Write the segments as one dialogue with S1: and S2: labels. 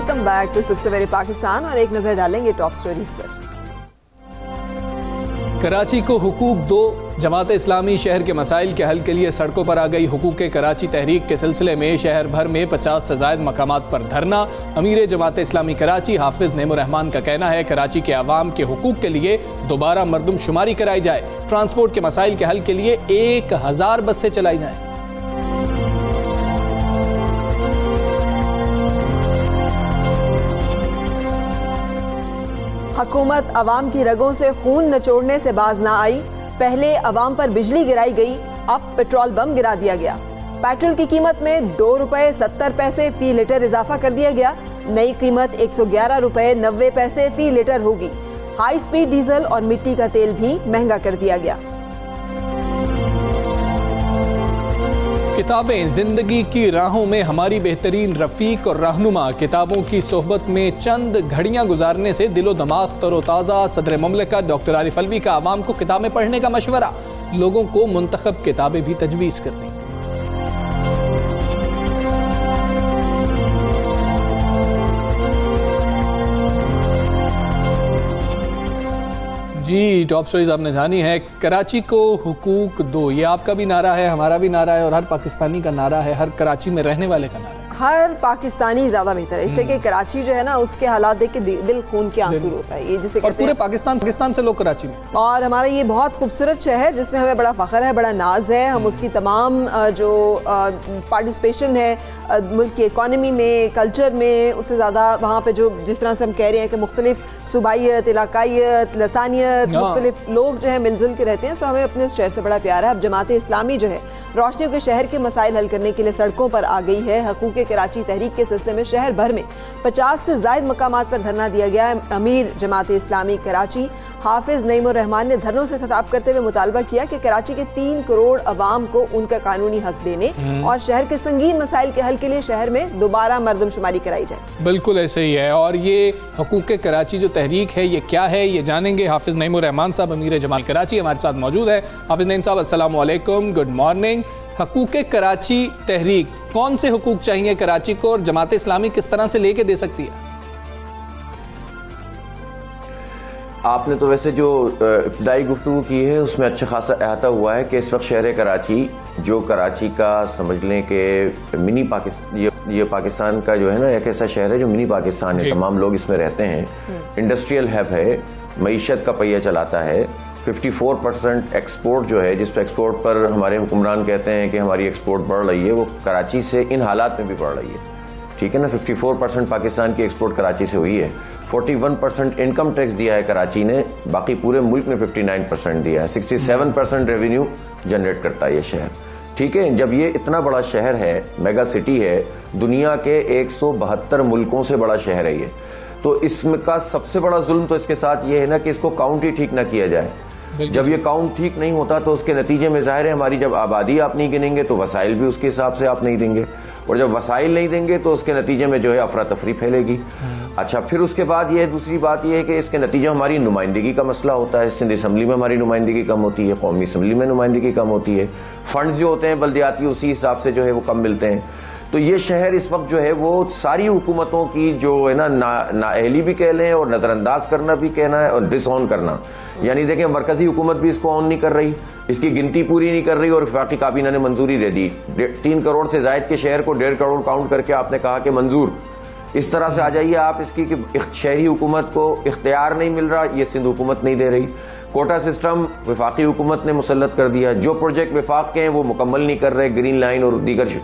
S1: Welcome back to सुबह सवेरे पाकिस्तान और एक नजर डालेंगे टॉप स्टोरीज पर।
S2: कराची को हुकूक दो, जमात इस्लामी शहर के मसाइल के हल के लिए सड़कों पर आ गई। हुकूक कराची तहरीक के सिलसिले में शहर भर में 50 से ज़ायद मकामात पर धरना। अमीर जमात इस्लामी कराची हाफिज नईमुर रहमान का कहना है कराची के आवाम के हुकूक के लिए दोबारा मरदमशुमारी कराई जाए। ट्रांसपोर्ट के मसाइल के हल के लिए 1000 बसें चलाई जाएं।
S1: हुकूमत अवाम की रगों से खून नचोड़ने से बाज ना आई। पहले अवाम पर बिजली गिराई गई, अब पेट्रोल बम गिरा दिया गया। पेट्रोल की कीमत में 2 रुपए 70 पैसे फी लीटर इजाफा कर दिया गया। नई कीमत 111 रुपए 90 पैसे फी लीटर होगी। हाई स्पीड डीजल और मिट्टी का तेल भी महंगा कर दिया गया।
S2: किताबें जिंदगी की राहों में हमारी बेहतरीन रफीक और रहनुमा। किताबों की सोहबत में चंद घड़ियां गुजारने से दिलो दिमाग तरोताज़ा। सदर मुमलिकत डॉक्टर आरिफ अलवी का आवाम को किताबें पढ़ने का मशवरा। लोगों को मुंतखब किताबें भी तजवीज़ कर दी। जी, टॉप स्टोरीज आपने जानी है। कराची को हुकूक दो, ये आपका भी नारा है, हमारा भी नारा है और हर पाकिस्तानी का नारा है, हर कराची में रहने वाले का नारा है।
S1: हर पाकिस्तानी ज्यादा बेहतर है, इसलिए कि कराची जो है ना उसके हालात देख के दिल खून के आंसू होता है। ये जिसे कहते हैं,
S2: पूरे पाकिस्तान से लोग कराची में।
S1: और हमारा ये बहुत खूबसूरत शहर जिसमें हमें बड़ा फख्र है, बड़ा नाज है। हम उसकी तमाम जो पार्टिसिपेशन है मुल्क की इकॉनमी में, कल्चर में, उससे ज़्यादा वहाँ पे जो जिस तरह से हम कह रहे हैं कि मुख्तलिफ सूबाइयत, इलाकाइयत, लसानियत, मुख्तलिफ लोग जो है मिलजुल के रहते हैं। सो हमें अपने उस शहर से बड़ा प्यार है। अब जमात इस्लामी जो है रोशनियों के शहर के मसाइल हल करने के लिए सड़कों पर आ गई है। हुकूक कराची तहरीक के सिलसिले में शहर भर में 50 से ज़ायद मकामात पर धरना दिया गया है। अमीर जमात इस्लामी कराची हाफिज नईमुर रहमान ने धरनों से खिताब करते हुए मुतालबा किया कि कराची के 3 करोड़ अवाम को उनका कानूनी हक देने और शहर के संगीन मसाइल के हल के लिए शहर में दोबारा मरदमशुमारी कराई जाए।
S2: बिल्कुल ऐसे ही है। और ये हुकूक कराची जो तहरीक है ये क्या है, ये जानेंगे। हाफिज नईमुर रहमान साहब अमीर जमात कराची हमारे साथ मौजूद है। हाफिज नईम साहब अस्सलाम वालेकुम, गुड मॉर्निंग। हुकूक कराची तहरीक, कौन से हुकूक चाहिए कराची को और जमात इस्लामी किस तरह से लेके दे सकती है?
S3: आपने तो वैसे जो इब्तदाई गुफ्तगू की है उसमें अच्छा खासा अहाता हुआ है कि इस वक्त शहर कराची जो कराची का समझ लें कि मिनी पाकिस्तान, ये पाकिस्तान का जो है ना एक ऐसा शहर है जो मिनी पाकिस्तान है। तमाम लोग इसमें रहते हैं, इंडस्ट्रियल हब है, मईशत का पहिया चलाता है। 54% एक्सपोर्ट जो है, जिस पर एक्सपोर्ट पर हमारे हुक्मरान कहते हैं कि हमारी एक्सपोर्ट बढ़ रही है, वो कराची से इन हालात में भी बढ़ रही है। ठीक है ना, 54% पाकिस्तान की एक्सपोर्ट कराची से हुई है। 41% इनकम टैक्स दिया है कराची ने, बाकी पूरे मुल्क ने 59% दिया है। 67% रेवेन्यू जनरेट करता है ये शहर। ठीक है, जब ये इतना बड़ा शहर है, मेगा सिटी है, दुनिया के 172 मुल्कों से बड़ा शहर है ये, तो इसका सबसे बड़ा जुल्म तो इसके साथ ये है ना कि इसको काउंट ही ठीक ना किया जाए। जब ये काउंट ठीक नहीं होता तो उसके नतीजे में जाहिर है हमारी जब आबादी आप नहीं गिनेंगे तो वसाइल भी उसके हिसाब से आप नहीं देंगे, और जब वसाइल नहीं देंगे तो उसके नतीजे में जो है अफरा तफरी फैलेगी। अच्छा, फिर उसके बाद ये दूसरी बात ये है कि इसके नतीजे हमारी नुमाइंदगी का मसला होता है। सिंध असम्बली में हमारी नुमाइंदगी कम होती है, कौमी असम्बली में नुमाइंदगी कम होती है, फंड्स जो होते हैं बल्दियाती उसी हिसाब से जो है वो कम मिलते हैं। तो ये शहर इस वक्त जो है वो सारी हुकूमतों की जो है ना नाअहली भी कह लें और नज़रअंदाज करना भी कहना है और डिसऑन करना, यानी देखें मरकजी हुकूमत भी इसको ऑन नहीं कर रही, इसकी गिनती पूरी नहीं कर रही और वफाकी काबीना ने मंजूरी दे दी। 3 करोड़ से जायद के शहर को 1.5 करोड़ काउंट करके आपने कहा कि मंजूर। इस तरह से आ जाइए आप इसकी कि शहरी हुकूमत को इख्तियार नहीं मिल रहा, ये सिंध हुकूमत नहीं दे रही। कोटा सिस्टम वफाकी हुकूमत ने मुसल्लत कर दिया, जो प्रोजेक्ट वफाक के हैं वो मुकम्मल नहीं कर रहे, ग्रीन लाइन और दीगर।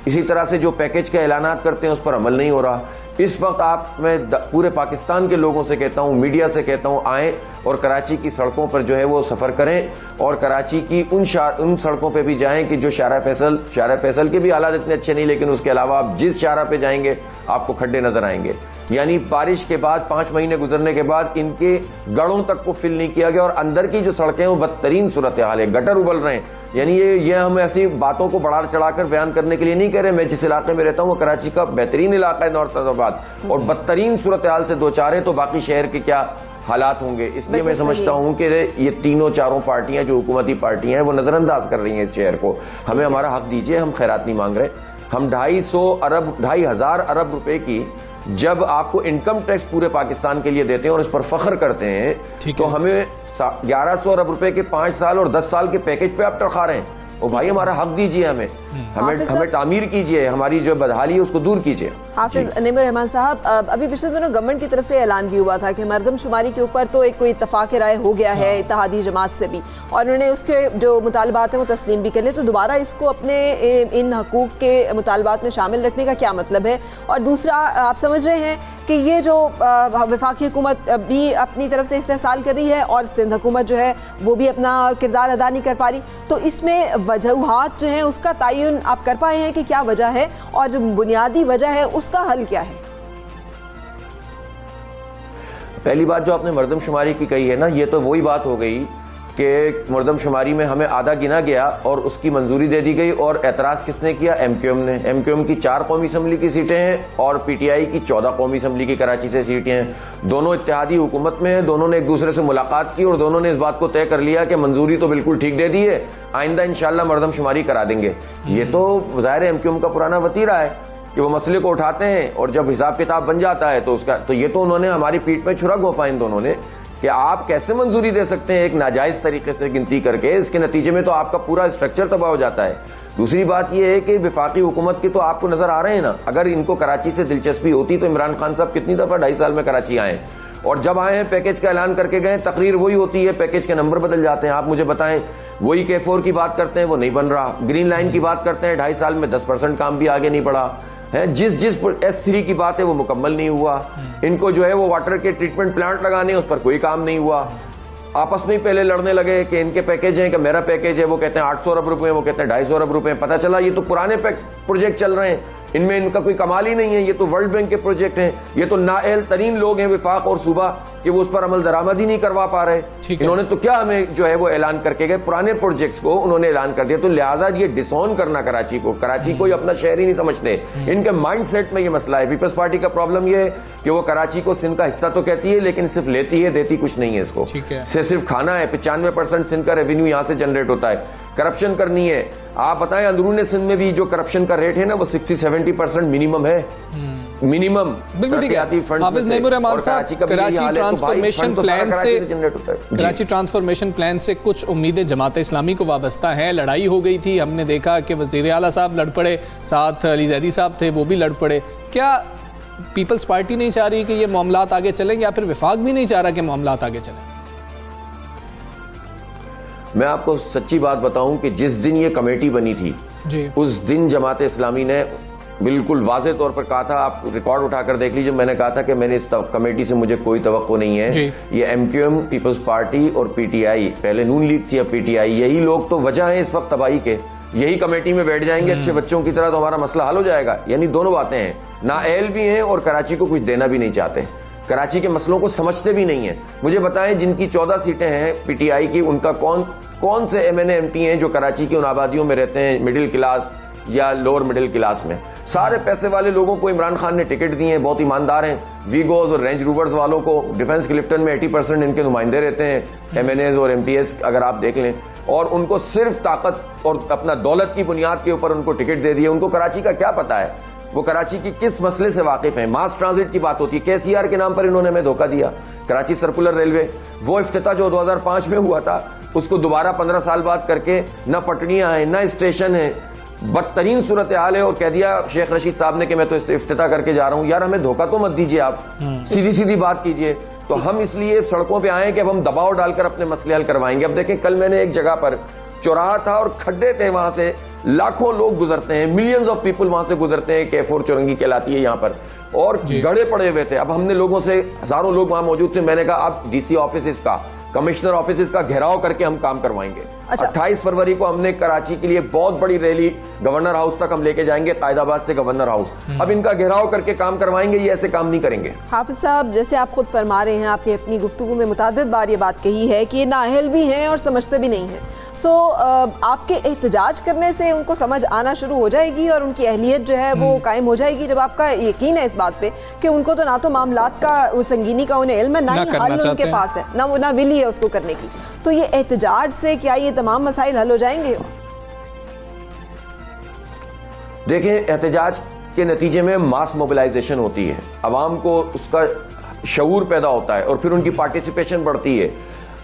S3: इसी तरह से जो पैकेज के ऐलानात करते हैं उस पर अमल नहीं हो रहा। इस वक्त मैं पूरे पाकिस्तान के लोगों से कहता हूँ, मीडिया से कहता हूँ, आएँ और कराची की सड़कों पर जो है वो सफ़र करें और कराची की उन सड़कों पे भी जाएं कि जो शारा फैसल के भी हालात इतने अच्छे नहीं, लेकिन उसके अलावा आप जिस शारा पे जाएंगे आपको खड्डे नजर आएंगे। यानी बारिश के बाद 5 महीने गुजरने के बाद इनके गड़ों तक को फिल नहीं किया गया और अंदर की जो सड़कें वो बदतरीन सूरत हाल है, गटर उबल रहे हैं। यानी ये हम ऐसी बातों को बढ़ा चढ़ाकर बयान करने के लिए नहीं कह रहे। मैं जिस इलाके में रहता हूँ वो कराची का बेहतरीन इलाका है, नॉर्थ फैसलाबाद, और बदतरीन सूरत हाल से दो चार है, तो बाकी शहर के क्या हालात होंगे। इसलिए मैं समझता हूँ कि ये तीनों चारों पार्टियां जो हुकूमती पार्टियां हैं वो नजरअंदाज कर रही हैं इस शहर को। हमें हमारा हक दीजिए, हम खैरात नहीं मांग रहे, हम 2,500 अरब रुपए की जब आपको इनकम टैक्स पूरे पाकिस्तान के लिए देते हैं और इस पर फख्र करते हैं, तो हमें 1100 अरब रुपए के 5 साल और 10 साल के पैकेज पे आप टरखा रहे हैं। ओ भाई, हमारा हक दीजिए, हमें तामीर कीजिए, हमारी जो बदहाली है उसको दूर कीजिए।
S1: हाफिज नईमुर रहमान साहब, अभी पिछले दिनों गवर्नमेंट की तरफ से ऐलान भी हुआ था कि मरदमशुमारी के ऊपर तो एक कोई इत्तफाक राय हो गया है इत्तेहादी जमात से भी, और उन्होंने उसके जो मुतालबात हैं वो तस्लीम भी कर लिए। तो दोबारा इसको अपने इन हकूक़ के मुतालबात में शामिल रखने का क्या मतलब है? और दूसरा, आप समझ रहे हैं कि ये जो वफाकी हुकूमत भी अपनी तरफ से इस्तेहसाल कर रही है और सिंध हुकूमत जो है वो भी अपना किरदार अदा नहीं कर पा रही, तो इसमें वजूहात जो हैं उसका तयन आप कर पाए हैं कि क्या वजह है, और जो बुनियादी वजह है उसका हल क्या है?
S3: पहली बात जो आपने मरदमशुमारी की कही है ना, ये तो वही बात हो गई कि मरदमशुमारी में हमें आधा गिना गया और उसकी मंजूरी दे दी गई, और एतराज़ किसने किया? एमक्यूएम ने। एमक्यूएम की 4 कौमी असम्बली की सीटें हैं और पीटीआई की 14 कौमी असम्बली की कराची से सीटें हैं। दोनों इत्तेहादी हुकूमत में हैं, दोनों ने एक दूसरे से मुलाकात की और दोनों ने इस बात को तय कर लिया कि मंजूरी तो बिल्कुल ठीक दे दी है, आइंदा इंशाल्लाह मरदमशुमारी करा देंगे। ये तो ज़ाहिर एमक्यूएम का पुराना वतीरा है कि वो मसले को उठाते हैं और जब हिसाब किताब बन जाता है तो ये तो उन्होंने हमारी पीठ में छुरा घोंपा इन दोनों ने कि आप कैसे मंजूरी दे सकते हैं एक नाजायज तरीके से गिनती करके। इसके नतीजे में तो आपका पूरा स्ट्रक्चर तबाह हो जाता है। दूसरी बात यह है कि वफाकी हुकूमत की तो आपको नजर आ रहे हैं ना, अगर इनको कराची से दिलचस्पी होती तो इमरान खान साहब कितनी दफा 2.5 साल में कराची आए, और जब आए हैं पैकेज का ऐलान करके गए, तकरीर वही होती है, पैकेज के नंबर बदल जाते हैं। आप मुझे बताएं, वही K4 की बात करते हैं वो नहीं बन रहा, ग्रीन लाइन की बात करते हैं 2.5 साल में 10% काम भी आगे नहीं बढ़ा है, जिस S3 की बात है वो मुकम्मल नहीं हुआ। इनको जो है वो वाटर के ट्रीटमेंट प्लांट लगाने उस पर कोई काम नहीं हुआ। आपस में ही पहले लड़ने लगे कि इनके पैकेज हैं कि मेरा पैकेज है, वो कहते हैं 800 अरब रुपए, वो कहते हैं 250 अरब रुपए। पता चला ये तो पुराने प्रोजेक्ट चल रहे हैं, इनमें इनका कोई कमाल ही नहीं है, ये तो वर्ल्ड बैंक के प्रोजेक्ट हैं, ये तो नाअहल तरीन लोग हैं विफाक और सूबा कि वो उस पर अमल दरामद ही नहीं करवा पा रहे। इन्होंने तो क्या हमें जो है वो ऐलान करके गए, पुराने प्रोजेक्ट्स को उन्होंने ऐलान कर दिया। तो लिहाजा ये डिसऑन करना कराची को ही अपना शहर ही नहीं समझते, इनके माइंड सेट में ये मसला है। पीपल्स पार्टी का प्रॉब्लम ये है कि वो कराची को सिंध का हिस्सा तो कहती है लेकिन सिर्फ लेती है, देती कुछ नहीं है इसको, सिर्फ खाना है। 95% सिंध का रेवेन्यू यहाँ से जनरेट होता है। करप्शन करनी है, आप बताएं अंदरूनी सिंध में भी जो करप्शन का रेट है ना वो 60-70% मिनिमम है, मिनिमम।
S2: बिल्कुल ठीक है। हाफिज नईमुर रहमान साहब, कराची ट्रांसफॉर्मेशन प्लान से कराची ट्रांसफॉर्मेशन प्लान से कुछ उम्मीदें जमात इस्लामी को वाबस्ता हैं। लड़ाई हो गई थी, हमने देखा कि वज़ीर आला साहब लड़ पड़े, साथ अली ज़ैदी साहब थे वो भी लड़ पड़े। क्या पीपल्स पार्टी नहीं चाह रही कि ये मामलात आगे चलें, या फिर वफाक भी नहीं चाह रहा कि मामलात आगे चलें?
S3: मैं आपको सच्ची बात बताऊं कि जिस दिन ये कमेटी बनी थी जी, उस दिन जमात इस्लामी ने बिल्कुल वाज़े तौर पर कहा था, आप रिकॉर्ड उठाकर देख लीजिए, मैंने कहा था कि मैंने इस कमेटी से मुझे कोई तवक्को नहीं है। ये एमक्यूएम, पीपल्स पार्टी और पीटीआई, पहले नून लीग थी अब पीटीआई, यही लोग तो वजह है इस वक्त तबाही के। यही कमेटी में बैठ जाएंगे अच्छे बच्चों की तरह तो हमारा मसला हल हो जाएगा। यानी दोनों बातें हैं, नाअहल भी हैं और कराची को कुछ देना भी नहीं चाहते, कराची के मसलों को समझते भी नहीं है। मुझे बताएं, जिनकी 14 सीटें हैं पीटीआई की, उनका कौन से MNA MT हैं जो कराची की उन आबादियों में रहते हैं, मिडिल क्लास या लोअर मिडिल क्लास में? सारे पैसे वाले लोगों को इमरान खान ने टिकट दिए हैं, बहुत ईमानदार हैं। वीगोज और रेंज रूवर्स वालों को डिफेंस क्लिफ्टन में 80% इनके नुमाइंदे रहते हैं, MNAs और MPs अगर आप देख लें, और उनको सिर्फ ताकत और अपना दौलत की बुनियाद के ऊपर उनको टिकट दे दिए। उनको कराची का क्या पता है, वो कराची की किस मसले से वाकिफ हैं? मास ट्रांजिट की बात होती है, KCR के नाम पर इन्होंने हमें धोखा दिया। कराची सर्कुलर रेलवे, वो इफ्तिताह जो 2005 में हुआ था, उसको दोबारा 15 साल बाद करके न पटड़ियां हैं न स्टेशन है, बदतरीन सूरत हाल है, और कह दिया शेख रशीद साहब ने कि मैं तो इफ्तिताह करके जा रहा हूं। यार हमें धोखा तो मत दीजिए, आप सीधी सीधी बात कीजिए। तो हम इसलिए सड़कों पे आए कि अब हम दबाव डालकर अपने मसले हल करवाएंगे। अब देखें, कल मैंने एक जगह पर चौराहा था और खड्डे थे, वहां से लाखों लोग गुजरते हैं, मिलियंस ऑफ पीपल वहां से गुजरते हैं, K4 चौरंगी कहलाती है यहाँ पर, और गड़े पड़े हुए थे। अब हमने लोगों से, हजारों लोग वहां मौजूद थे, मैंने कहा आप DC ऑफिस का, कमिश्नर ऑफिस का घेराव करके हम काम करवाएंगे। 28 फरवरी को हमने कराची के लिए बहुत बड़ी रैली गवर्नर हाउस तक हम लेके जाएंगे, कायदाबाद से गवर्नर हाउस। अब इनका घेराव करके काम करवाएंगे, ये ऐसे काम नहीं करेंगे।
S1: हाफिज साहब, जैसे आप खुद फरमा रहे हैं, आपने अपनी गुफ्तगू में मुताद्दिद बार ये बात कही है कि ये नाअहल भी हैं और समझते भी नहीं हैं। सो आपके एहतजाज करने से उनको समझ आना शुरू हो जाएगी और उनकी अहलियत जो है वो कायम हो जाएगी, जब आपका यकीन है इस बात पे कि उनको तो ना तो मामलात का संगीनी का उन्हें इल्म है, ना ही हल उनके पास है, ना विली है उसको करने की। तो ये एहतजाज से क्या ये तमाम मसाइल हल हो जाएंगे?
S3: देखें, एहतजाज के नतीजे में मास मोबिलाइजेशन होती है, आवाम को उसका शऊर पैदा होता है और फिर उनकी पार्टिसिपेशन बढ़ती है।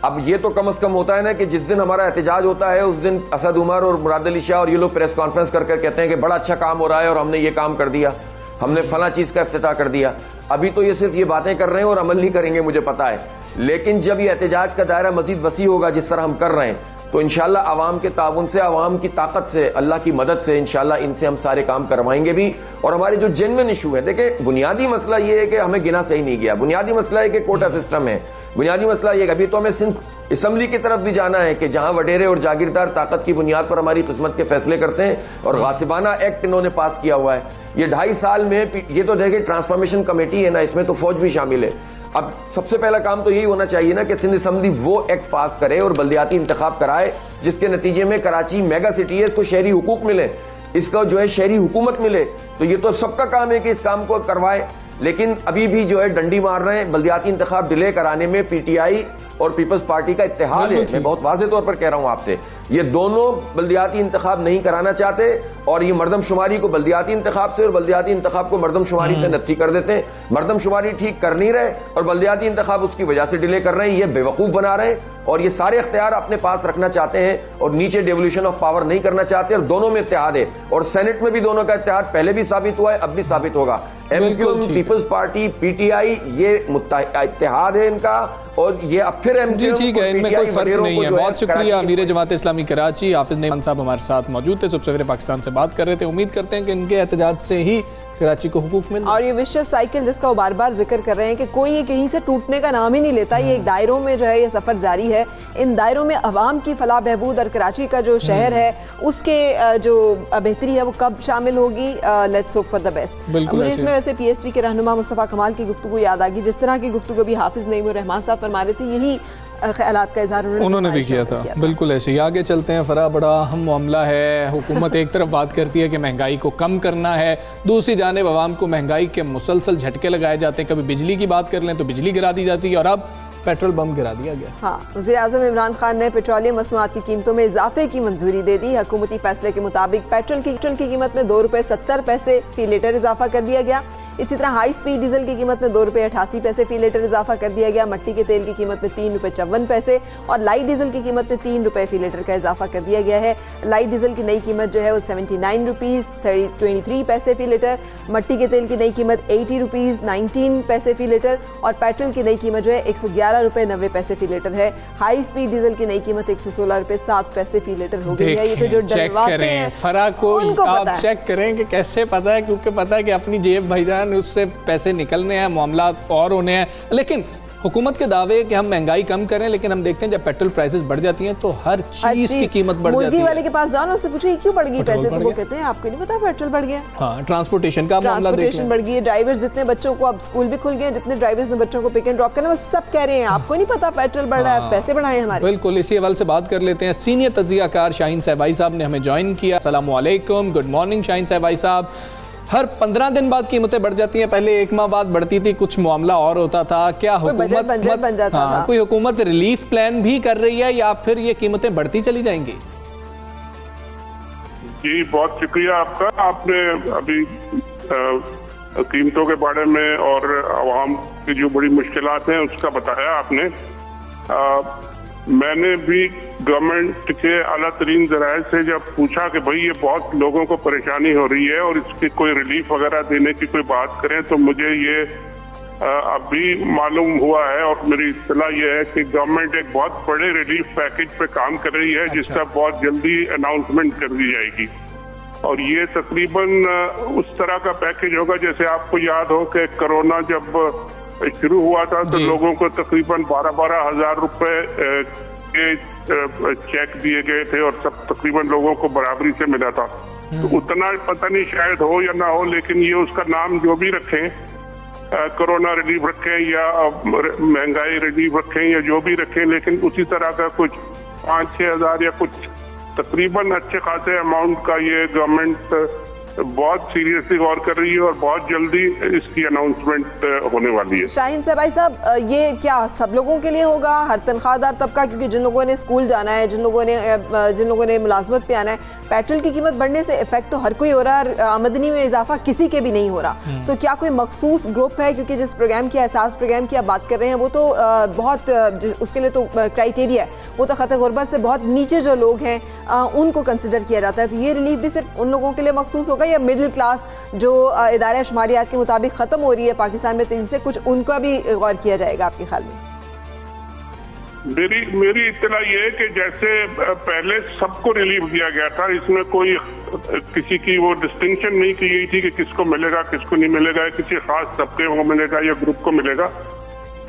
S3: अब ये तो कम से कम होता है ना कि जिस दिन हमारा एहतजाज होता है उस दिन असद उमर और मुराद अली शाह और ये लोग प्रेस कॉन्फ्रेंस कर कहते हैं कि बड़ा अच्छा काम हो रहा है और हमने ये काम कर दिया, हमने फला चीज़ का इफ्तिताह कर दिया। अभी तो ये सिर्फ ये बातें कर रहे हैं और अमल नहीं करेंगे, मुझे पता है, लेकिन जब ये एहतजाज का दायरा मजीद वसी होगा जिस तरह हम कर रहे हैं, तो इंशाल्लाह आवाम के ताउन से, आवाम की ताकत से, अल्लाह की मदद से इंशाल्लाह इनसे हम सारे काम करवाएंगे भी। और हमारे जो जेन्युइन इशू है, देखें, बुनियादी मसला ये है कि हमें गिना सही नहीं गया, बुनियादी मसला है कि कोटा सिस्टम है, बुनियादी मसला ये अभी तो हमें सिंध असम्बली की तरफ भी जाना है कि जहां वडेरे और जागीरदार ताकत की बुनियाद पर हमारी किस्मत के फैसले करते हैं और गासिबाना एक्ट इन्होंने पास किया हुआ है। ये 2.5 साल में ये तो देखिए ट्रांसफॉर्मेशन कमेटी है ना, इसमें तो फौज भी शामिल है। अब सबसे पहला काम तो यही होना चाहिए ना कि सिंध असम्बली वो एक्ट पास करे और बल्दियाती इंतखाब कराए जिसके नतीजे में कराची मेगा सिटी है, इसको शहरी हुकूक मिले, इसका जो है शहरी हुकूमत मिले। तो ये तो सबका काम है कि इस काम को करवाए, लेकिन अभी भी जो है डंडी मार रहे हैं। बल्दियाती इंतखाब डिले कराने में पीटीआई और पीपल्स पार्टी का इत्तेहाद है। मैं बहुत वाज़ेह तौर पर कह रहा हूं आपसे, ये दोनों बल्दियाती इंतखाब नहीं कराना चाहते और ये मरदमशुमारी को बल्दियाती इंतखाब से और बल्दियाती इंतखाब को मरदमशुमारी से नत्थी कर देते हैं। मरदमशुमारी ठीक कर नहीं रहे और बल्दियाती इंतखाब उसकी वजह से डिले कर रहे हैं। ये बेवकूफ़ बना रहे हैं और ये सारे इख्तियार अपने पास रखना चाहते हैं और नीचे डेवोल्यूशन ऑफ पावर नहीं करना चाहते। और दोनों में इत्तेहाद है और सेनेट में भी दोनों का इत्तेहाद पहले भी साबित हुआ है, अब भी साबित होगा। एमक्यूएम, पीपल्स पार्टी, पीटीआई, ये इत्तेहाद है इनका और ये अब फिर एमक्यूएम,
S2: ठीक है, इनमें कोई फर्क नहीं है। बहुत शुक्रिया अमीर जमात इस्लामी कराची हाफिज नईमान साहब हमारे साथ मौजूद थे, सुबह सवेरे पाकिस्तान से बात कर रहे थे। उम्मीद करते हैं कि इनके एहतजाज से ही कराची को हुकूक मिले।
S1: और ये विशेष साइकिल जिसका वो बार बार जिक्र कर रहे हैं कि कोई ये कहीं से टूटने का नाम ही नहीं लेता, ये एक दायरों में जो है ये सफ़र जारी है। इन दायरों में अवाम की फलाह बहबूद और कराची का जो शहर है उसके जो बेहतरी है वो कब शामिल होगी। Let's hope for the best. मुझे इसमें वैसे PSP के रहनुमा मुस्तफ़ा कमाल की गुफ्तगू याद आ गई, जिस तरह की गुफ्तगू भी हाफिज नईम रहमान साहब फरमा रहे थे, यही ख्यालात का इज़हार
S2: उन्होंने भी किया था। बिल्कुल ऐसे ही आगे चलते हैं। फरा बड़ा अहम मामला है। हुकूमत एक तरफ बात करती है कि महंगाई को कम करना है, दूसरी जानिब आवाम को महंगाई के मुसलसल झटके लगाए जाते हैं। कभी बिजली की बात कर लें तो बिजली गिरा दी जाती है और अब पेट्रोल बम गिरा दिया गया।
S1: हाँ, वज़ीर-ए-आज़म इमरान खान ने पेट्रोलियम मसनूआत की कीमतों में इजाफे की मंजूरी दे दी। हुकूमती फैसले के मुताबिक पेट्रोल की कीमत में ₹2.70 फी लीटर इजाफा कर दिया गया। इसी तरह हाई स्पीड डीजल की कीमत में ₹2.88 फी लीटर इजाफा कर दिया गया। मट्टी के तेल की कीमत में ₹3.54 और लाइट डीजल की कीमत में ₹3 फी लीटर का इजाफा कर दिया गया है। लाइट डीजल की नई कीमत जो है वो ₹79.23 फी लीटर, मट्टी के तेल की नई कीमत ₹80.19 फी लीटर और पेट्रोल की नई कीमत जो है ₹111.90 फी लीटर है। हाई स्पीड डीजल की नई कीमत ₹116.07 फी लीटर हो गई है। ये तो जो डलवाते हैं
S2: फरा को आप चेक करें कि कैसे पता है, क्योंकि पता है कि अपनी जेब भाईजान उससे पैसे निकलने हैं, मामला और होने हैं। लेकिन हुकूमत के दावे कि हम महंगाई कम करें, लेकिन हम देखते हैं जब पेट्रोल प्राइसेस बढ़ जाती हैं तो हर चीज की कीमत बढ़ जाती है।
S1: मुर्गी वाले के पास जाओ ना, उससे पूछो क्यों बढ़ गई पैसे, तो वो कहते हैं आपको नहीं पता पेट्रोल बढ़ गया।
S2: हाँ, ट्रांसपोर्टेशन का मामला
S1: ट्रांसपोर्टेशन बढ़ गई है। ड्राइवर्स जितने बच्चों को, अब स्कूल भी खुल गए, जितने ड्राइवर्स ने बच्चों को पिक एंड ड्रॉप करना, वो सब कह रहे हैं आपको नहीं पता पेट्रोल बढ़ रहा है, पैसे बढ़ाए हमारे।
S2: बिल्कुल, इसी हवाले से बात कर लेते हैं। सीनियर तज्जियाकार शाहीन सहबाई साहब ने हमें ज्वाइन किया। अस्सलाम वालेकुम, गुड मॉर्निंग शाहीन सहबाई साहब। हर 15 दिन बाद कीमतें बढ़ जाती हैं, पहले 1 माह बाद बढ़ती थी, कुछ मामला और होता था। क्या हुकूमत
S1: बन जाता था?
S2: कोई हुकूमत रिलीफ प्लान भी कर रही है या फिर ये कीमतें बढ़ती चली जाएंगी?
S4: जी, बहुत शुक्रिया आपका। आपने अभी कीमतों के बारे में और आवाम की जो बड़ी मुश्किलात हैं उसका बताया आपने। मैंने भी गवर्नमेंट के आला तरीन ज़राए से जब पूछा कि भाई ये बहुत लोगों को परेशानी हो रही है और इसकी कोई रिलीफ वगैरह देने की कोई बात करें, तो मुझे ये अभी मालूम हुआ है और मेरी इत्तला ये है कि गवर्नमेंट एक बहुत बड़े रिलीफ पैकेज पे काम कर रही है, जिसका बहुत जल्दी अनाउंसमेंट कर दी जाएगी। और ये तकरीबन उस तरह का पैकेज होगा जैसे आपको याद हो कि कोरोना जब शुरू हुआ था तो लोगों को तकरीबन 12-12 हज़ार रुपए के चेक दिए गए थे और सब तकरीबन लोगों को बराबरी से मिला था। तो उतना पता नहीं शायद हो या ना हो, लेकिन ये उसका नाम जो भी रखें, कोरोना रिलीफ रखें या महंगाई रिलीफ रखें या जो भी रखें, लेकिन उसी तरह का कुछ 5-6 हज़ार या कुछ तकरीबन अच्छे खासे अमाउंट का ये गवर्नमेंट बहुत सीरियसली गौर कर रही है और बहुत जल्दी इसकी अनाउंसमेंट होने वाली है।
S1: शाहीन साहब, भाई साहब, ये क्या सब लोगों के लिए होगा, हर तनख्वाहदार तबका? क्योंकि जिन लोगों ने स्कूल जाना है, जिन लोगों ने मुलाजमत पे आना है, पेट्रोल की कीमत बढ़ने से इफेक्ट तो हर कोई हो रहा है, आमदनी में इजाफा किसी के भी नहीं हो रहा। तो क्या कोई मखसूस ग्रुप है? क्योंकि जिस प्रोग्राम की एहसास प्रोग्राम की आप बात कर रहे हैं वो तो बहुत उसके लिए तो क्राइटेरिया है, वो तो खतरे गुर्बत से बहुत नीचे जो लोग हैं उनको कंसिडर किया जाता है। तो ये रिलीफ भी सिर्फ उन लोगों के लिए मखसूस होगा या मिडिल क्लास जो इदारे शुमारियात के मुताबिक ख़त्म हो रही है पाकिस्तान में तेजी से, कुछ उनका भी गौर किया जाएगा आपके ख्याल में?
S4: मेरी इत्तला ये है कि जैसे पहले सबको रिलीफ दिया गया था, इसमें कोई किसी की वो डिस्टिंक्शन नहीं की गई थी कि किसको मिलेगा किसको नहीं मिलेगा, किसी खास तबके को मिलेगा या ग्रुप को मिलेगा।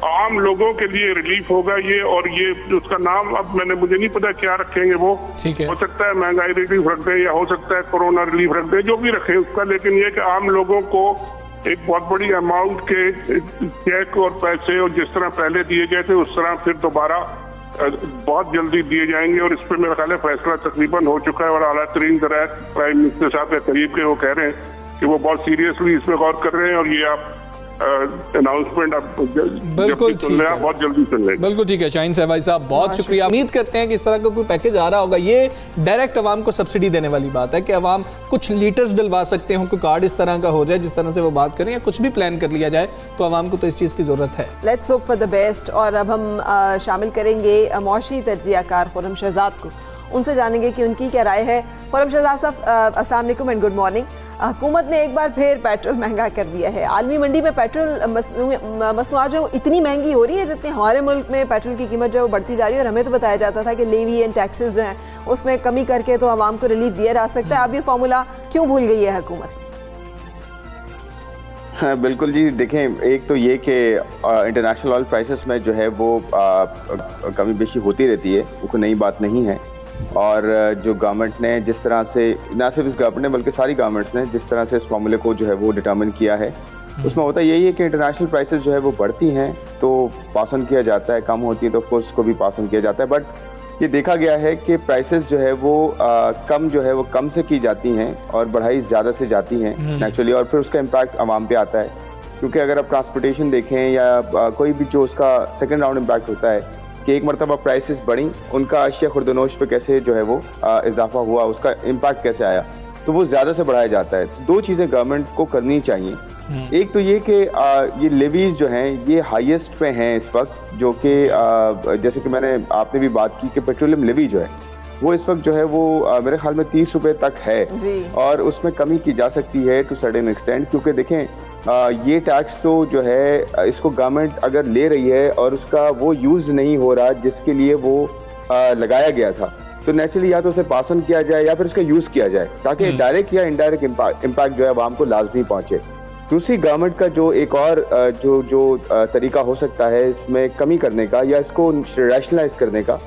S4: आम लोगों के लिए रिलीफ होगा ये, और ये उसका नाम अब मुझे नहीं पता क्या रखेंगे वो। हो सकता है महंगाई रिलीफ रख दें या हो सकता है कोरोना रिलीफ रख दें, जो भी रखें उसका, लेकिन ये कि आम लोगों को एक बहुत बड़ी अमाउंट के चेक और पैसे और जिस तरह पहले दिए गए थे उस तरह फिर दोबारा बहुत जल्दी दिए जाएंगे। और इस पर मेरा ख्याल है फैसला तकरीबन हो चुका है और आला तरीन ज़राए प्राइम मिनिस्टर साहब के करीब के वो कह रहे हैं कि वो बहुत सीरियसली इसमें गौर कर रहे हैं और ये आप अनाउंसमेंट
S2: बिल्कुल ठीक है,
S4: बहुत जल्दी चल रहे।
S2: बिल्कुल ठीक है शाहीन साहब भाई साहब, बहुत शुक्रिया। उम्मीद करते हैं कि इस तरह का कोई पैकेज आ रहा होगा। ये डायरेक्ट अवाम को सब्सिडी देने वाली बात है कि अवाम कुछ लीटर्स डलवा सकते हो, कोई कार्ड इस तरह का हो जाए जिस तरह से वो बात करें, या कुछ भी प्लान कर लिया जाए तो अवाम को तो इस चीज़ की ज़रूरत है।
S1: Let's hope for the best. और अब हम शामिल करेंगे मौशी तज्ज़ियाकार खुर्रम शहजाद को, उनसे जानेंगे कि उनकी क्या राय है। खुर्रम शहजाद साहब, अस्सलाम वालेकुम एंड गुड मॉर्निंग। हुकूमत ने एक बार फिर पेट्रोल महंगा कर दिया है। आलमी मंडी में पेट्रोल मसनूआत जो इतनी महंगी हो रही है जितनी हमारे मुल्क में पेट्रोल की कीमत जो है वो बढ़ती जा रही है। और हमें तो बताया जाता था कि लेवी एंड टैक्सेस जो हैं उसमें कमी करके तो आवाम को रिलीफ दिया जा सकता है। अब ये फार्मूला क्यों भूल गई है हुकूमत?
S5: हाँ बिल्कुल जी, देखें, एक तो ये कि इंटरनेशनल ऑयल प्राइसेस में जो है वो कमी बेशी होती रहती है, वो कोई नई बात नहीं है। और जो गवर्नमेंट ने जिस तरह से, ना सिर्फ इस गवर्नमेंट ने बल्कि सारी गवर्नमेंट्स ने जिस तरह से इस मामले को जो है वो डिटर्मिन किया है, उसमें होता यही है कि इंटरनेशनल प्राइसेस जो है वो बढ़ती हैं तो पास ऑन किया जाता है, कम होती है तो ऑफकोर्स उसको भी पास ऑन किया जाता है। बट ये देखा गया है कि प्राइसेस जो है वो कम जो है वो कम से की जाती हैं और बढ़ाई ज़्यादा से जाती हैं नेचुरली, और फिर उसका इम्पैक्ट आवाम पे आता है। क्योंकि अगर आप ट्रांसपोर्टेशन देखें या कोई भी जो उसका सेकेंड राउंड इम्पैक्ट होता है कि एक मरतबा प्राइसेस बढ़ी, उनका अशिया खुर्दनोश पे कैसे जो है वो इजाफा हुआ, उसका इम्पैक्ट कैसे आया, तो वो ज़्यादा से बढ़ाया जाता है। दो चीज़ें गवर्नमेंट को करनी चाहिए। एक तो ये कि ये लेवीज जो हैं ये हाईएस्ट पे हैं इस वक्त, जो कि जैसे कि आपने भी बात की कि पेट्रोलियम लेवी जो है वो इस वक्त जो है वो मेरे ख्याल में 30 रुपये तक है, और उसमें कमी की जा सकती है टू सर्टेन एक्सटेंट। क्योंकि देखें, ये टैक्स तो जो है इसको गवर्नमेंट अगर ले रही है और उसका वो यूज़ नहीं हो रहा जिसके लिए वो लगाया गया था, तो नेचुरली या तो उसे पास ऑन किया जाए या फिर उसका यूज़ किया जाए ताकि डायरेक्ट या इनडायरेक्ट इम्पैक्ट जो है आवाम को लाजमी पहुँचे। दूसरी, गवर्नमेंट का जो एक और जो तरीका हो सकता है इसमें कमी करने का या इसको रैशनलाइज करने का,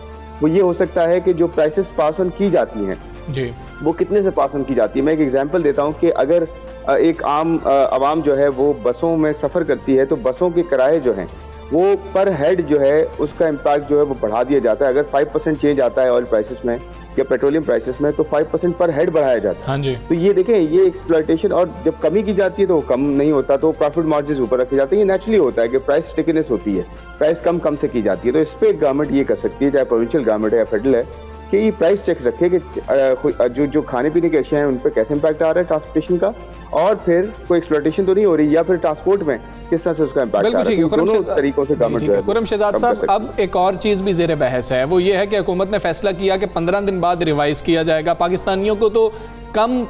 S5: वो ये हो सकता है कि जो प्राइसेस पास ऑन की जाती हैं जी, वो कितने से पास ऑन की जाती है। मैं एक एग्जांपल देता हूँ कि अगर एक आम आवाम जो है वो बसों में सफ़र करती है तो बसों के किराए जो हैं वो पर हेड जो है उसका इम्पैक्ट जो है वो बढ़ा दिया जाता है। अगर 5% चेंज आता है ऑयल प्राइसेस में या पेट्रोलियम प्राइसेस में तो 5% पर हेड बढ़ाया जाता है।
S2: हाँ जी।
S5: तो ये देखें, ये एक्सप्लॉयटेशन, और जब कमी की जाती है तो वो कम नहीं होता, तो प्रॉफिट मार्जिन ऊपर रखे जाते हैं। ये नेचुरली होता है कि प्राइस स्टिकीनेस होती है, प्राइस कम से की जाती है। तो इस पर गवर्नमेंट ये कर सकती है, चाहे प्रोविंशियल गवर्नमेंट है या फेडरल है, कि ये प्राइस चेक रखे कि जो खाने पीने के अशिया हैं उन पर कैसे इम्पैक्ट आ रहा है ट्रांसपोर्टेशन का, और फिर कोई एक्सप्लॉयटेशन तो नहीं हो रही, या फिर ट्रांसपोर्ट में किस तरह से उसका इम्पैक्ट आ रहा है। दोनों तरीकों से गवर्नमेंट।
S2: खुर्रम शहजाद साहब, अब एक और चीज़ भी ज़ेर बहस है, वो ये है कि हुकूमत ने फैसला किया कि 15 दिन बाद रिवाइज़ किया जाएगा। पाकिस्तानियों को तो कम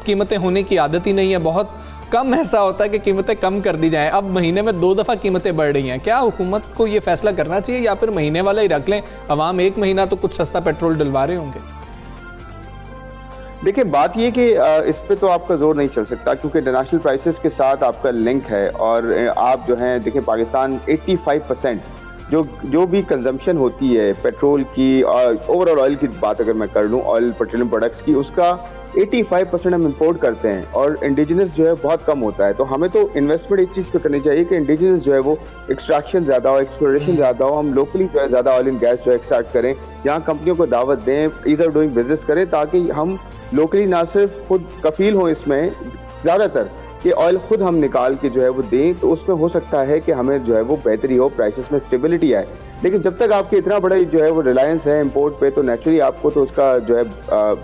S2: कीमतें होने की आदत ही नहीं है, बहुत कम ऐसा होता है कि कीमतें कम कर दी जाएं। अब महीने में 2 दफ़ा कीमतें बढ़ रही हैं। क्या हुकूमत को ये फैसला करना चाहिए या फिर महीने वाला ही रख लें? अवाम एक महीना तो कुछ सस्ता पेट्रोल डलवा रहे होंगे।
S5: देखिए, बात ये कि इस पे तो आपका जोर नहीं चल सकता क्योंकि इंटरनेशनल प्राइसेस के साथ आपका लिंक है, और आप जो हैं देखिए, पाकिस्तान 85% जो भी कंजम्पशन होती है पेट्रोल की, और ओवरऑल ऑयल की बात अगर मैं कर लूँ, ऑयल पेट्रोलियम प्रोडक्ट्स की, उसका 85% हम इंपोर्ट करते हैं और इंडिजिनस जो है बहुत कम होता है। तो हमें तो इन्वेस्टमेंट इस चीज़ पे करनी चाहिए कि इंडिजिनस जो है वो एक्सट्रैक्शन ज़्यादा हो, एक्सप्लोरेशन ज़्यादा हो, हम लोकली जो है ज़्यादा ऑयल एंड गैस जो है एक्सट्रैक्ट करें, यहाँ कंपनियों को दावत दें, ईज़ ऑफ डूइंग बिजनेस करें, ताकि हम लोकली ना सिर्फ खुद कफील हो इसमें ज़्यादातर कि ऑयल खुद हम निकाल के जो है वो दें, तो उसमें हो सकता है कि हमें जो है वो बेहतरी हो, प्राइसेस में स्टेबिलिटी आए। लेकिन जब तक आपके इतना बड़ा जो है वो रिलायंस है इंपोर्ट पे, तो नेचुरली आपको तो उसका जो है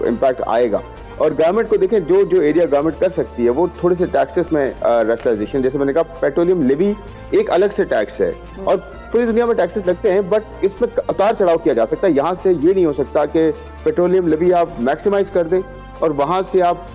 S5: इम्पैक्ट आएगा। और गवर्नमेंट को देखें, जो एरिया गवर्नमेंट कर सकती है वो थोड़े से टैक्सेस में रैशनलाइजेशन, जैसे मैंने कहा पेट्रोलियम लेवी एक अलग से टैक्स है और पूरी दुनिया में टैक्सेस लगते हैं, बट इसमें उतार चढ़ाव किया जा सकता है। यहाँ से ये नहीं हो सकता कि पेट्रोलियम लेवी आप मैक्सिमाइज कर दें और वहाँ से आप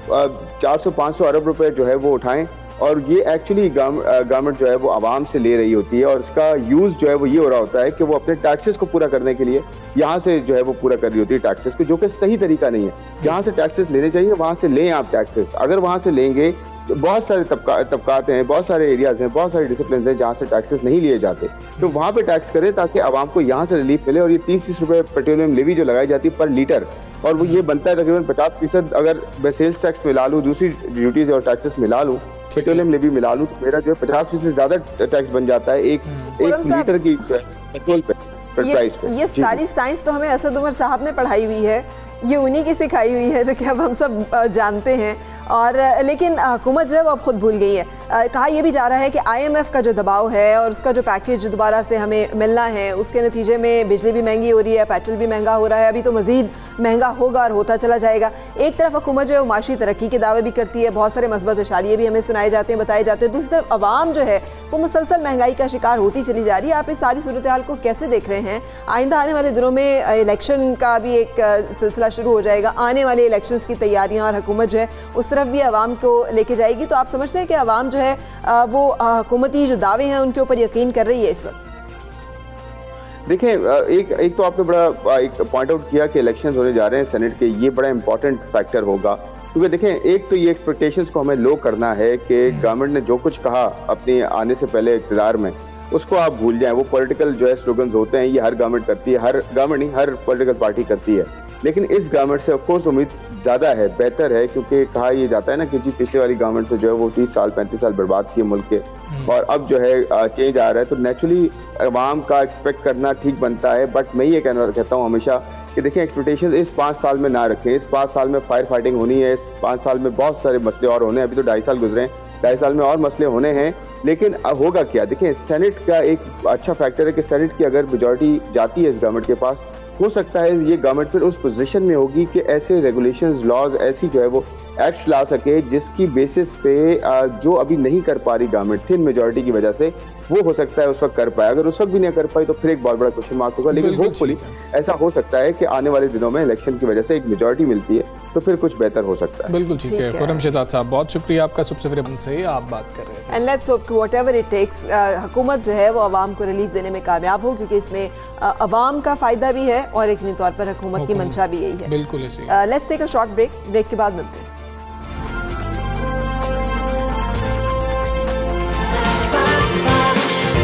S5: 400-500 अरब रुपए जो है वो उठाएं, और ये एक्चुअली गवर्नमेंट जो है वो आवाम से ले रही होती है, और इसका यूज जो है वो ये हो रहा होता है कि वो अपने टैक्सेस को पूरा करने के लिए यहाँ से जो है वो पूरा कर रही होती है टैक्सेस को, जो कि सही तरीका नहीं है। जहाँ से टैक्सेस लेने चाहिए वहाँ से लें आप टैक्सेस। अगर वहाँ से लेंगे तो बहुत सारे तबकात हैं, बहुत सारे एरियाज हैं, बहुत सारे डिसिप्लिन हैं जहाँ से टैक्सेस नहीं लिए जाते, तो वहाँ पे टैक्स करें ताकि आवाम को यहाँ से रिलीफ मिले। और ये 30-30 रुपए पेट्रोलियम लेवी जो लगाई जाती है पर लीटर, और वो ये बनता है तकरीबन 50%। अगर मैं सेल्स टैक्स मिला लूँ, दूसरी ड्यूटीज और टैक्सेस मिला लूँ, पेट्रोलियम लेवी मिला लूँ, तो मेरा जो है 50% ज्यादा टैक्स बन जाता है एक लीटर की पेट्रोल पे, प्राइस पे।
S1: ये सारी साइंस तो हमें असद उमर साहब ने पढ़ाई हुई है, ये उन्हीं की सिखाई हुई है जो कि अब हम सब जानते हैं। और लेकिन हुकूमत जो है वो अब खुद भूल गई है। कहा यह भी जा रहा है कि IMF का जो दबाव है और उसका जो पैकेज दोबारा से हमें मिलना है, उसके नतीजे में बिजली भी महंगी हो रही है, पेट्रोल भी महंगा हो रहा है, अभी तो मज़ीद महंगा होगा और होता चला जाएगा। एक तरफ हुकूमत जो है वो माशी तरक्की के दावे भी करती है, बहुत सारे मस्बत इशारे भी हमें सुनाए जाते हैं, बताए जाते हैं। दूसरी तरफ आवाम जो है वो मुसलसल महंगाई का शिकार होती चली जा रही है। आप इस सारी सूरत हाल को कैसे देख रहे हैं? आइंदा आने वाले दिनों में इलेक्शन का भी एक सिलसिला शुरू हो जाएगा, आने वाले इलेक्शंस की तैयारियां, और हुकूमत जो है उस तरफ भी आवाम को लेके जाएगी। तो आप समझते हैं कि आवाम जो है वो हुकूमती जो दावे हैं उनके ऊपर यकीन कर रही है इस वक्त?
S5: देखिए, एक तो आपने बड़ा एक पॉइंट आउट किया कि इलेक्शंस होने जा रहे हैं सेनेट के, ये बड़ा इंपॉर्टेंट फैक्टर होगा। क्योंकि देखें, एक तो ये एक्सपेक्टेशंस को हमें लो करना है कि गवर्नमेंट ने जो कुछ कहा अपने आने से पहले इक़्तिदार में, उसको आप भूल जाएं। वो पॉलिटिकल जो है स्लोगन्स होते हैं, ये हर गवर्नमेंट करती है, हर गवर्नमेंट नहीं, हर पॉलिटिकल पार्टी करती है। लेकिन इस गवर्नमेंट से ऑफकोर्स उम्मीद ज़्यादा है, बेहतर है, क्योंकि कहा यह जाता है ना कि जी पिछले वाली गवर्नमेंट तो जो है वो 30 साल 35 साल बर्बाद किए मुल्क के, और अब जो है चेंज आ रहा है, तो नेचुरली अवाम का एक्सपेक्ट करना ठीक बनता है। बट मैं ये कहता हूँ हमेशा कि देखिए, एक्सपेक्टेशन इस 5 साल में ना रखें। इस 5 साल में फायर फाइटिंग होनी है, इस 5 साल में बहुत सारे मसले और होने हैं। अभी तो 2.5 साल गुजरे हैं, 2.5 साल में और मसले होने हैं। लेकिन होगा क्या? देखिए, सेनेट का एक अच्छा फैक्टर है कि सेनेट की अगर मेजॉरिटी जाती है इस गवर्नमेंट के पास, हो सकता है ये गवर्नमेंट फिर उस पोजीशन में होगी कि ऐसे रेगुलेशंस, लॉज, ऐसी जो है वो एक्ट्स ला सके जिसकी बेसिस पे जो अभी नहीं कर पा रही गवर्नमेंट थिन मेजॉरिटी की वजह से, वो हो सकता है उस वक्त कर पाए। अगर उस वक्त भी नहीं कर पाई तो फिर एक बहुत बड़ा क्वेश्चन मार्क होगा। लेकिन होपफुली ऐसा हो सकता है कि आने वाले दिनों में इलेक्शन की वजह से एक मेजॉरिटी मिलती है, तो फिर कुछ बेहतर हो सकता है।
S2: बिल्कुल ठीक है। खुर्रम शहजाद साहब, बहुत शुक्रिया आपका, सबसे मन से आप बात कर रहे थे।
S1: एंड लेट्स होप कि व्हाटएवर इट टेक्स, हुकूमत जो है वो आवाम को रिलीफ देने में कामयाब हो, क्योंकि इसमें आवाम का फ़ायदा भी है और एक तौर पर हुकूमत की मंशा भी यही है।
S2: बिल्कुल ऐसे।
S1: Let's take a short break के बाद मिलते हैं।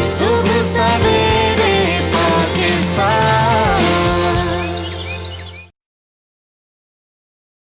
S6: सुबह